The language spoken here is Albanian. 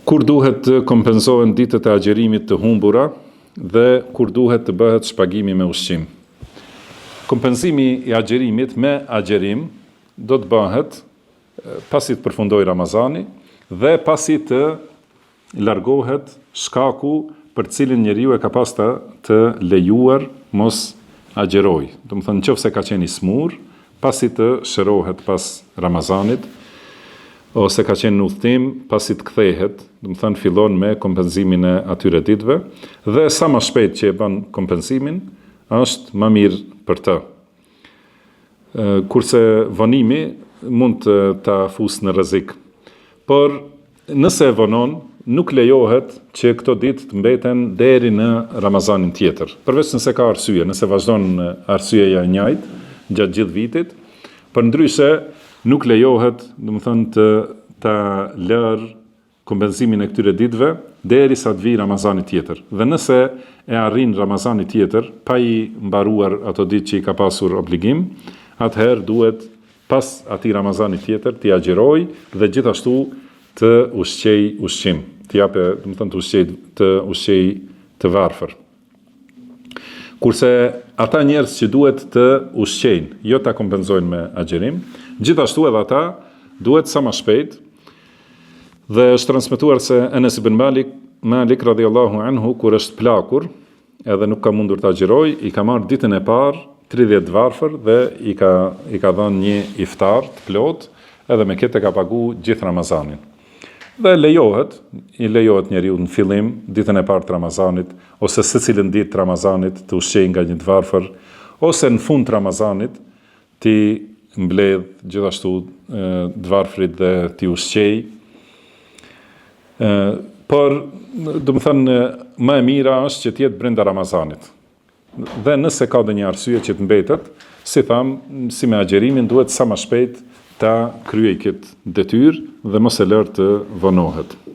Kur duhet të kompenzohen ditët e agjerimit të humbura dhe kur duhet të bëhet shpagimi me ushqim. Kompenzimi i agjerimit me agjerim do të bëhet pasi të përfundoj Ramazani dhe pasi të largohet shkaku për cilin njeriu e ka pas të lejuar mos agjeroj. Do të thënë nëse ka qenë i smur, pasi të shërohet pas Ramazanit, ose ka qenë në udhtim, pasi të kthehet, do të thënë fillon me kompenzimin e atyre ditëve, dhe sa më shpejt që e bën kompenzimin, është më mirë për të. Kurse vonimi mund të ta fusë në rrezik. Por nëse e vonon, nuk lejohet që këto ditë të mbeten deri në Ramazanin tjetër. Përveç nëse ka arsye, nëse vazhdon arsyeja e njëjtë gjatë gjithë vitit, përndryshe nuk lejohet, domethënë ta lër kompenzimin e këtyre ditëve derisa të vijë Ramazani tjetër. Dhe nëse e arrin Ramazani tjetër pa i mbaruar ato ditë që i ka pasur obligim, atëherë duhet pas atij Ramazani tjetër t'i agjeroj dhe gjithashtu të ushqej ushqim, të japë, domethënë të ushqej të varfër. Kurse ata njerëz që duhet të ushqejnë, jo ta kompenzojnë me agjerim, gjithashtu edhe ata duhet sa më shpejt. Dhe është transmetuar se Enes ibn Malik radhiyallahu anhu kur është plakur, edhe nuk ka mundur të agjeroj, i ka marrë ditën e parë 30 varfër dhe i ka dhënë një iftar të plot, edhe me këtë ka pagu gjithë Ramazanin. Dhe i lejohet njeriu në fillim, ditën e parë të Ramazanit, ose secilën ditë të Ramazanit të ushqejë nga një varfër, ose në fund të Ramazanit ti mbledh gjithashtu të varfrit dhe ti ushqej. Por, do të thënë, më e mira është që të jetë brenda Ramazanit. Dhe nëse ka ndonjë arsye që të mbetet, si tham, si me agjerimin duhet sa më shpejt ta kryej këtë detyrë dhe mos e lër të vonohet.